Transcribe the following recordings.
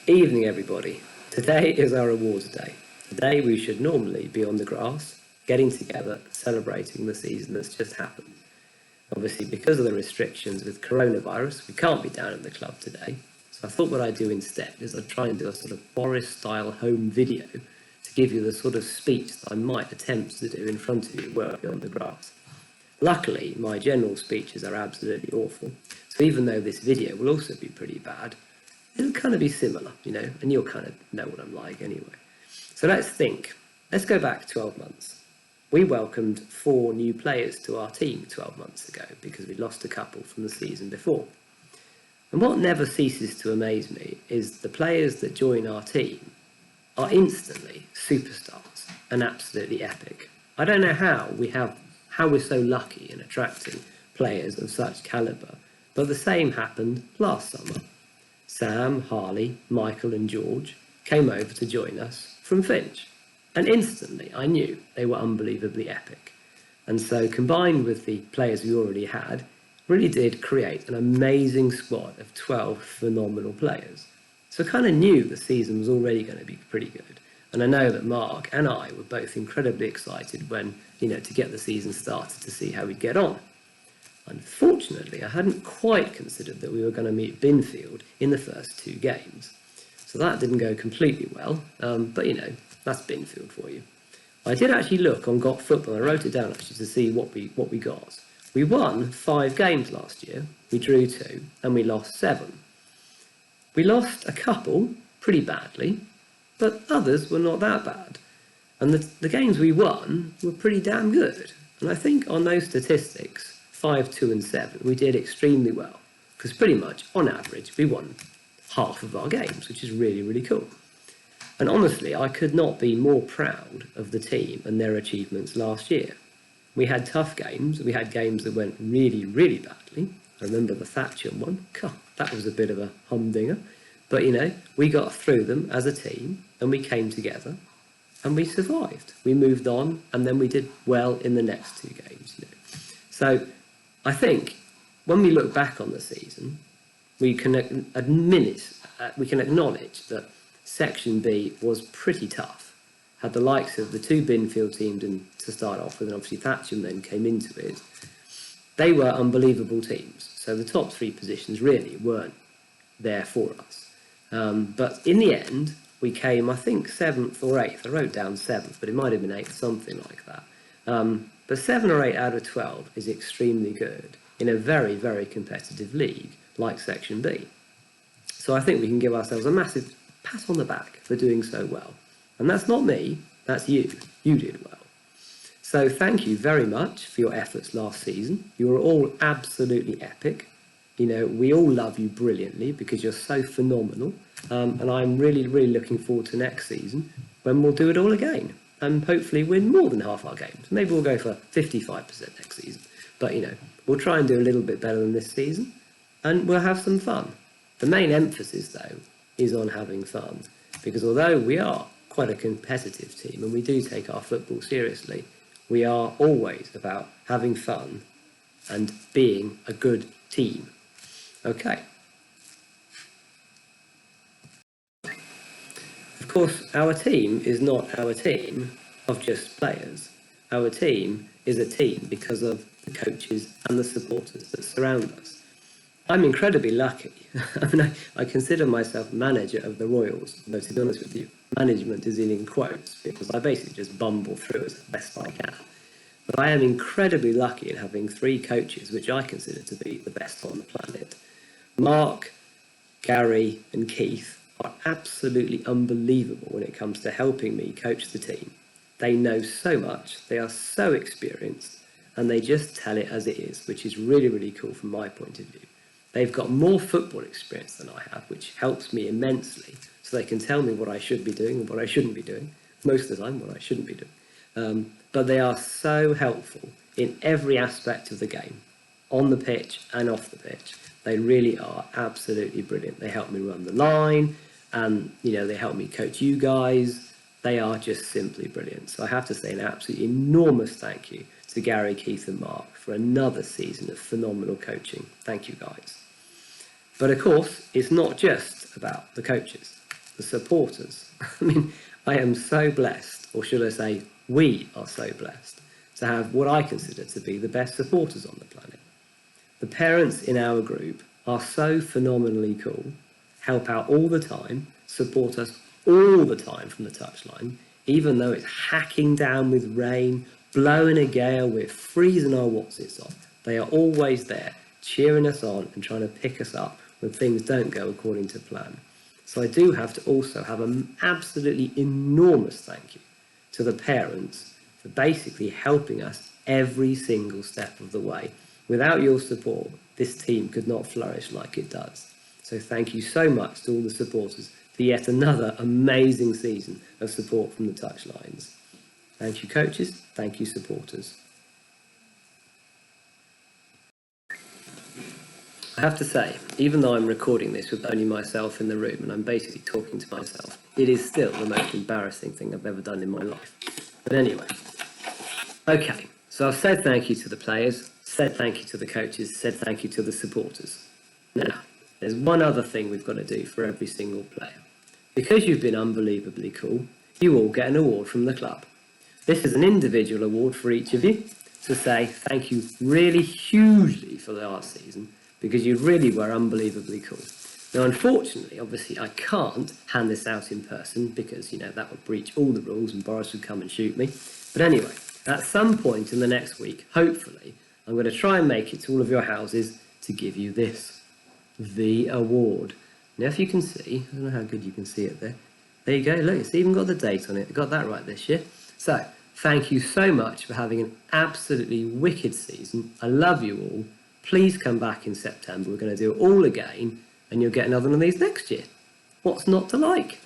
Evening, everybody. Today is our awards day. Today we should normally be on the grass, getting together, celebrating the season that's just happened. Obviously, because of the restrictions with coronavirus, we can't be down at the club today. So I thought what I'd do instead is I'd try and do a sort of Boris-style home video to give you the sort of speech that I might attempt to do in front of you were I on the grass. Luckily, my general speeches are absolutely awful. So even though this video will also be pretty bad, it'll kind of be similar, and you'll kind of know what I'm like anyway. So let's think. Let's go back 12 months. We welcomed 4 new players to our team 12 months ago because we lost a couple from the season before. And what never ceases to amaze me is the players that join our team are instantly superstars and absolutely epic. I don't know how we're so lucky in attracting players of such calibre, but the same happened last summer. Sam, Harley, Michael and George came over to join us from Finch. And instantly I knew they were unbelievably epic. And so combined with the players we already had, really did create an amazing squad of 12 phenomenal players. So I kind of knew the season was already going to be pretty good. And I know that Mark and I were both incredibly excited when, to get the season started to see how we'd get on. Unfortunately, I hadn't quite considered that we were going to meet Binfield in the first 2 games. So that didn't go completely well, but that's Binfield for you. I did actually look on Got Football, and I wrote it down actually to see what we got. We won 5 games last year, we drew 2, and we lost 7. We lost a couple pretty badly, but others were not that bad. And the games we won were pretty damn good. And I think on those statistics, 5, 2 and 7, we did extremely well, because pretty much, on average, we won half of our games, which is really, really cool. And honestly, I could not be more proud of the team and their achievements last year. We had tough games. We had games that went really, really badly. I remember the Thatcham one. God, that was a bit of a humdinger. But, we got through them as a team, and we came together, and we survived. We moved on, and then we did well in the next 2 games. So I think when we look back on the season, we can acknowledge that Section B was pretty tough. Had the likes of the 2 Binfield teams to start off with, and obviously Thatcham then came into it. They were unbelievable teams. So the top 3 positions really weren't there for us. But in the end, we came, I think, 7th or 8th. I wrote down 7th, but it might have been 8th, something like that. But 7 or 8 out of 12 is extremely good in a very, very competitive league like Section B. So I think we can give ourselves a massive pat on the back for doing so well. And that's not me, that's you. You did well. So thank you very much for your efforts last season. You were all absolutely epic. We all love you brilliantly because you're so phenomenal. And I'm really, really looking forward to next season when we'll do it all again. And hopefully win more than half our games. Maybe we'll go for 55% next season. But, we'll try and do a little bit better than this season. And we'll have some fun. The main emphasis, though, is on having fun. Because although we are quite a competitive team and we do take our football seriously, we are always about having fun and being a good team. Okay. Of course, our team is not our team of just players. Our team is a team because of the coaches and the supporters that surround us. I'm incredibly lucky. I consider myself manager of the Royals, though to be honest with you, management is in quotes because I basically just bumble through as best I can. But I am incredibly lucky in having 3 coaches which I consider to be the best on the planet. Mark, Gary and Keith are absolutely unbelievable when it comes to helping me coach the team. They know so much, they are so experienced, and they just tell it as it is, which is really, really cool from my point of view. They've got more football experience than I have, which helps me immensely, so they can tell me what I should be doing and what I shouldn't be doing, most of the time what I shouldn't be doing. But they are so helpful in every aspect of the game, on the pitch and off the pitch. They really are absolutely brilliant. They help me run the line, and they help me coach you guys. They are just simply brilliant. So I have to say an absolutely enormous thank you to Gary, Keith and Mark for another season of phenomenal coaching. Thank you guys. But of course, it's not just about the coaches. the supporters. I mean, I am so blessed, or should I say, we are so blessed, to have what I consider to be the best supporters on the planet. The parents in our group are so phenomenally cool, help out all the time, support us all the time from the touchline, even though it's hacking down with rain, blowing a gale, we're freezing our whatsits off. They are always there, cheering us on and trying to pick us up when things don't go according to plan. So I do have to also have an absolutely enormous thank you to the parents for basically helping us every single step of the way. Without your support, this team could not flourish like it does. So thank you so much to all the supporters for yet another amazing season of support from the touchlines. Thank you, coaches. Thank you, supporters. I have to say, even though I'm recording this with only myself in the room and I'm basically talking to myself, it is still the most embarrassing thing I've ever done in my life. But anyway, okay, so I've said thank you to the players, said thank you to the coaches, said thank you to the supporters. Now, there's one other thing we've got to do for every single player. Because you've been unbelievably cool, you all get an award from the club. This is an individual award for each of you to say thank you really hugely for the last season, because you really were unbelievably cool. Now, unfortunately, obviously, I can't hand this out in person because, that would breach all the rules and Boris would come and shoot me. But anyway, at some point in the next week, hopefully, I'm going to try and make it to all of your houses to give you this, the award. Now, if you can see, I don't know how good you can see it there. There you go, look, it's even got the date on it. I got that right this year. So, thank you so much for having an absolutely wicked season. I love you all. Please come back in September. We're going to do it all again, and you'll get another one of these next year. What's not to like?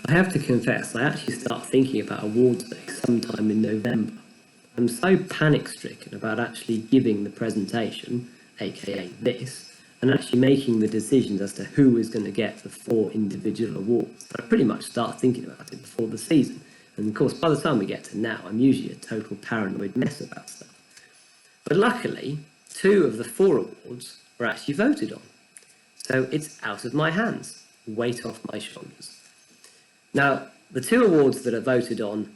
I have to confess, I actually start thinking about awards day sometime in November. I'm so panic-stricken about actually giving the presentation, aka this, and actually making the decisions as to who is going to get the 4 individual awards. I pretty much start thinking about it before the season. And of course, by the time we get to now, I'm usually a total paranoid mess about stuff. But luckily, 2 of the 4 awards were actually voted on. So it's out of my hands, weight off my shoulders. Now, the 2 awards that are voted on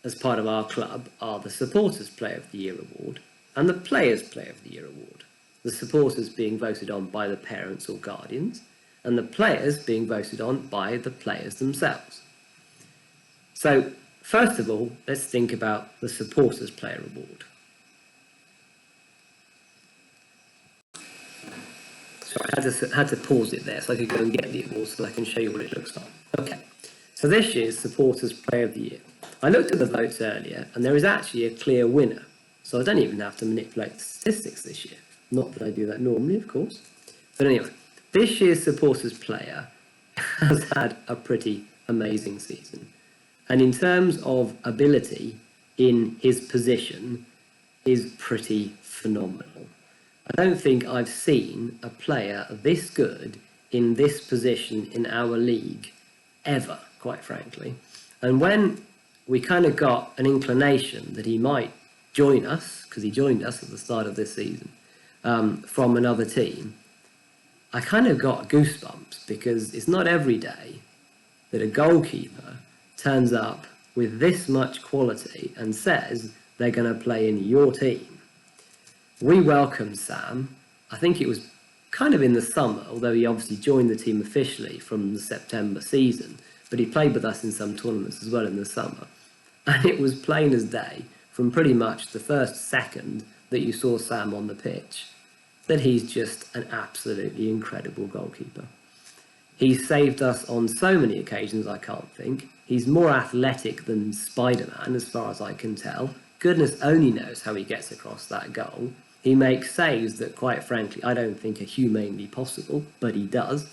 as part of our club are the Supporters Player of the Year Award and the Players Player of the Year Award. The supporters being voted on by the parents or guardians, and the players being voted on by the players themselves. So, first of all, let's think about the Supporters Player Award. Sorry, I had to pause it there so I could go and get the award so I can show you what it looks like. Okay, so this year's Supporters Player of the Year. I looked at the votes earlier, and there is actually a clear winner. So I don't even have to manipulate the statistics this year. Not that I do that normally, of course. But anyway, this year's Supporters Player has had a pretty amazing season. And in terms of ability in his position, is pretty phenomenal. I don't think I've seen a player this good in this position in our league ever, quite frankly. And when we kind of got an inclination that he might join us, because he joined us at the start of this season, from another team, I kind of got goosebumps, because it's not every day that a goalkeeper turns up with this much quality and says they're going to play in your team. We welcomed Sam. I think it was kind of in the summer, although he obviously joined the team officially from the September season, but he played with us in some tournaments as well in the summer. And it was plain as day, from pretty much the first second that you saw Sam on the pitch, that he's just an absolutely incredible goalkeeper. He's saved us on so many occasions I can't think. He's more athletic than Spider-Man, as far as I can tell. Goodness only knows how he gets across that goal. He makes saves that, quite frankly, I don't think are humanely possible, but he does.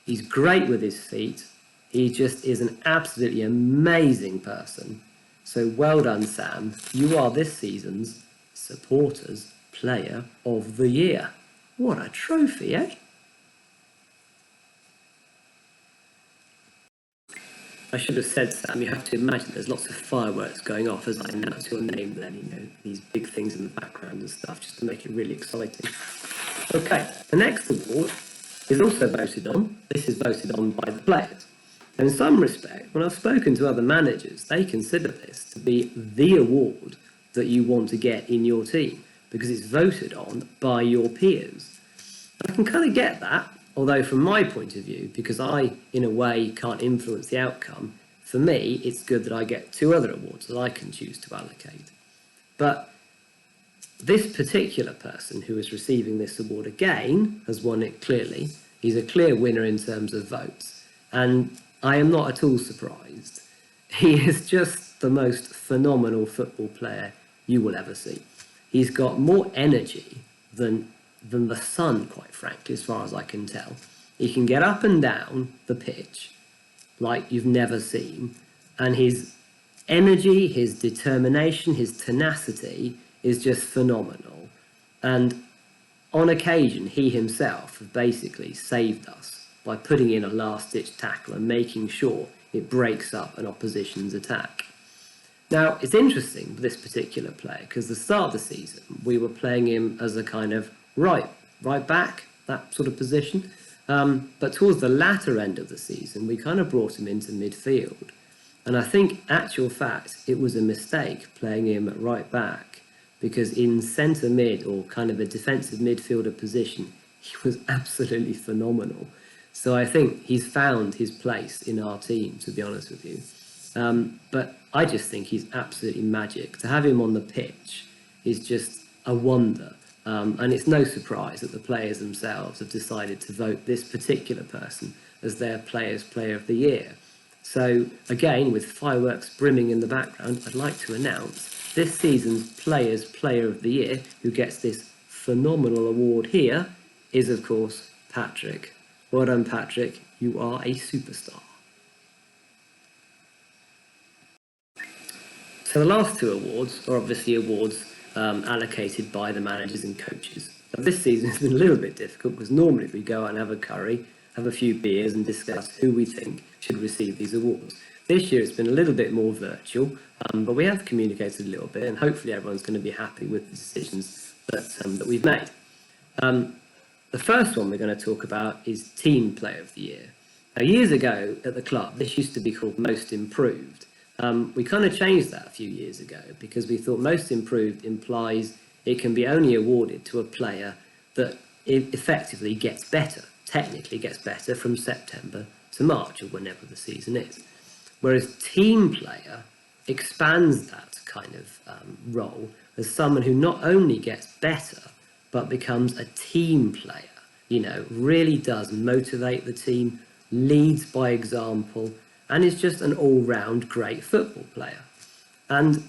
He's great with his feet. He just is an absolutely amazing person. So well done, Sam. You are this season's Supporters Player of the Year. What a trophy, eh? I should have said, Sam, you have to imagine there's lots of fireworks going off as I announce your name then, these big things in the background and stuff, just to make it really exciting. Okay, the next award is also voted on. This is voted on by the players. And in some respect, when I've spoken to other managers, they consider this to be the award that you want to get in your team because it's voted on by your peers. I can kind of get that, although from my point of view, because I, in a way, can't influence the outcome, for me, it's good that I get 2 other awards that I can choose to allocate. But this particular person who is receiving this award again has won it clearly. He's a clear winner in terms of votes. And I am not at all surprised. He is just the most phenomenal football player you will ever see. He's got more energy than the sun, quite frankly, as far as I can tell. He can get up and down the pitch like you've never seen. And his energy, his determination, his tenacity is just phenomenal. And on occasion, he himself has basically saved us by putting in a last-ditch tackle and making sure it breaks up an opposition's attack. Now, it's interesting with this particular player because the start of the season, we were playing him as a kind of right back, that sort of position. But towards the latter end of the season, we kind of brought him into midfield. And I think, actual fact, it was a mistake playing him at right back because in centre mid or kind of a defensive midfielder position, he was absolutely phenomenal. So I think he's found his place in our team, to be honest with you. But I just think he's absolutely magic. To have him on the pitch is just a wonder. And it's no surprise that the players themselves have decided to vote this particular person as their Players' Player of the Year. So again, with fireworks brimming in the background, I'd like to announce this season's Players' Player of the Year, who gets this phenomenal award here, is of course Patrick. Well done, Patrick. You are a superstar. So the last 2 awards are obviously awards allocated by the managers and coaches. Now, this season has been a little bit difficult because normally we go out and have a curry, have a few beers and discuss who we think should receive these awards. This year it's been a little bit more virtual, but we have communicated a little bit and hopefully everyone's going to be happy with the decisions that we've made. The first one we're going to talk about is Team Player of the Year. Now, years ago at the club, this used to be called Most Improved. We kind of changed that a few years ago because we thought Most Improved implies it can be only awarded to a player that effectively gets better, technically gets better from September to March or whenever the season is. Whereas Team Player expands that kind of role as someone who not only gets better, but becomes a team player, really does motivate the team, leads by example, and is just an all-round great football player. And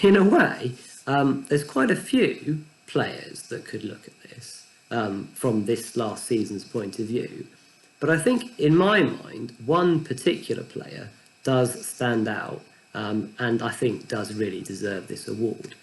in a way, there's quite a few players that could look at this from this last season's point of view. But I think, in my mind, one particular player does stand out and I think does really deserve this award.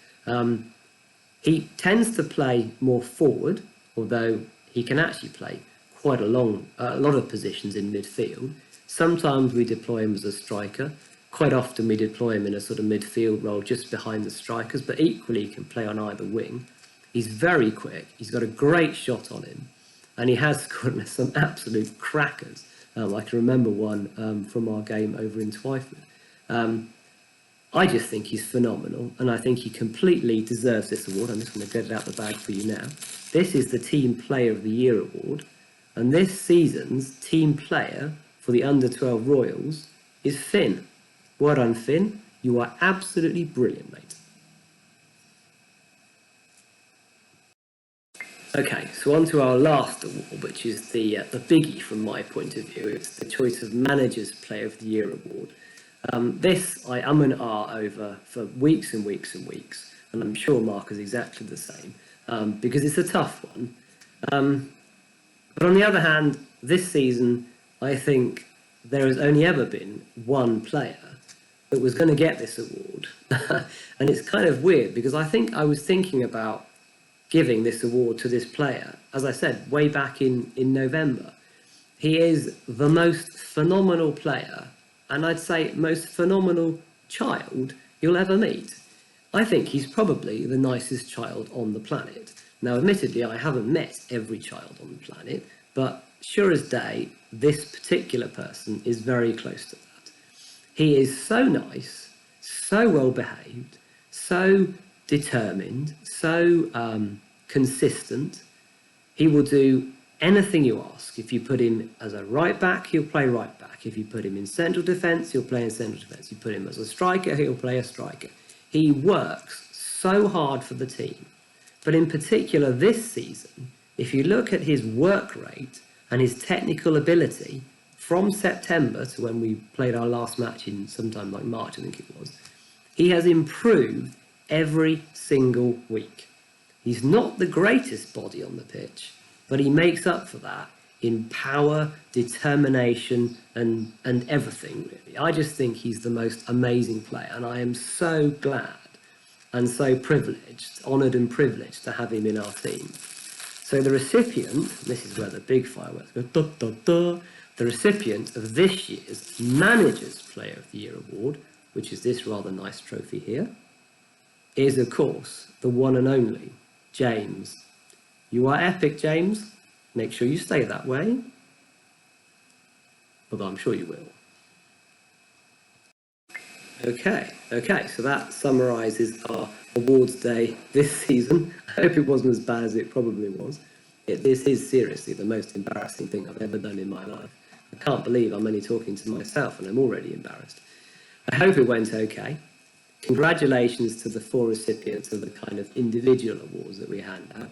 He tends to play more forward, although he can actually play quite a lot of positions in midfield. Sometimes we deploy him as a striker. Quite often we deploy him in a sort of midfield role just behind the strikers, but equally he can play on either wing. He's very quick. He's got a great shot on him, and he has scored some absolute crackers. I can remember one from our game over in Twyford. I just think he's phenomenal, and I think he completely deserves this award. I'm just going to get it out the bag for you now. This is the Team Player of the Year award, and this season's team player for the U12 Royals is Finn. Well done, Finn. You are absolutely brilliant, mate. Okay, so on to our last award, which is the biggie from my point of view. It's the Choice of Managers Player of the Year award. This I and ah over for weeks and weeks and weeks, and I'm sure Mark is exactly the same, because it's a tough one. But on the other hand, this season, I think there has only ever been one player that was going to get this award. And it's kind of weird because I think I was thinking about giving this award to this player, as I said, way back in November. He is the most phenomenal player, and I'd say most phenomenal child you'll ever meet. I think he's probably the nicest child on the planet. Now, admittedly, I haven't met every child on the planet, But sure as day, this particular person is very close to that. He is so nice, so well behaved, so determined, so consistent. He will do anything you ask. If you put him as a right back, he'll play right back. If you put him in central defence, he'll play in central defence. You put him as a striker, he'll play a striker. He works so hard for the team. But in particular this season, if you look at his work rate and his technical ability from September to when we played our last match in sometime like March, I think it was, he has improved every single week. He's not the greatest body on the pitch, but he makes up for that in power, determination, and everything, really. I just think he's the most amazing player, and I am so glad and so privileged, honoured and privileged to have him in our team. So the recipient, this is where the big fireworks go, da, da, da, the recipient of this year's Manager's Player of the Year award, which is this rather nice trophy here, is, of course, the one and only James. You are epic, James. Make sure you stay that way. Although I'm sure you will. Okay, so that summarises our awards day this season. I hope it wasn't as bad as it probably was. This is seriously the most embarrassing thing I've ever done in my life. I can't believe I'm only talking to myself and I'm already embarrassed. I hope it went okay. Congratulations to the 4 recipients of the kind of individual awards that we hand out.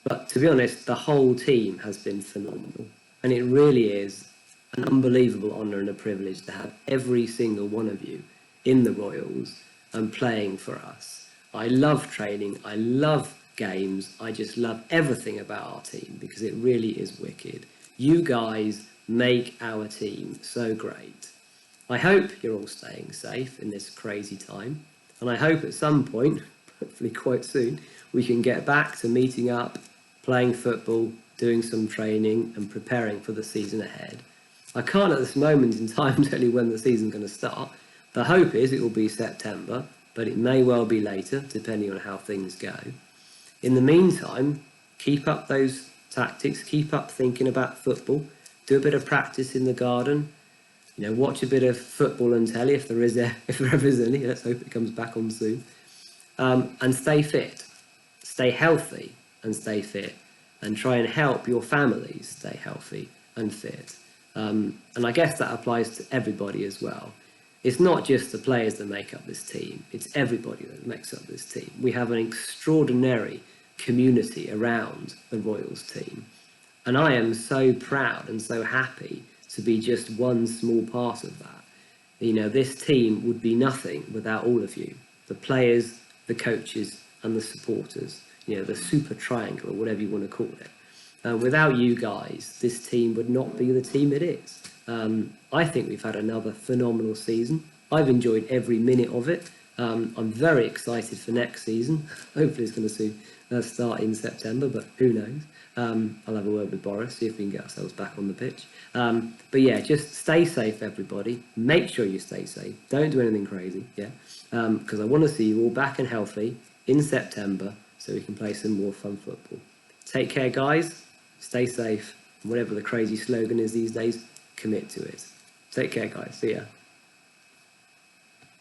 But to be honest, the whole team has been phenomenal. And it really is an unbelievable honour and a privilege to have every single one of you in the Royals and playing for us. I love training, I love games, I just love everything about our team because it really is wicked. You guys make our team so great. I hope you're all staying safe in this crazy time, and I hope at some point, hopefully quite soon, we can get back to meeting up, playing football, doing some training and preparing for the season ahead. I can't at this moment in time tell you when the season's going to start. The hope is it will be September, but it may well be later, depending on how things go. In the meantime, keep up those tactics, keep up thinking about football, do a bit of practice in the garden, watch a bit of football and telly if there ever is any. Let's hope it comes back on soon. And stay fit, stay healthy and stay fit, and try and help your families stay healthy and fit. And I guess that applies to everybody as well. It's not just the players that make up this team, it's everybody that makes up this team. We have an extraordinary community around the Royals team. And I am so proud and so happy to be just one small part of that. This team would be nothing without all of you. The players, the coaches, and the supporters. The super triangle, or whatever you want to call it. Without you guys, this team would not be the team it is. I think we've had another phenomenal season. I've enjoyed every minute of it. I'm very excited for next season. Hopefully it's going to start in September, but who knows? I'll have a word with Boris, see if we can get ourselves back on the pitch. But yeah, just stay safe, everybody. Make sure you stay safe. Don't do anything crazy, because I want to see you all back and healthy in September so we can play some more fun football. Take care, guys. Stay safe. Whatever the crazy slogan is these days, commit to it. Take care, guys. See ya.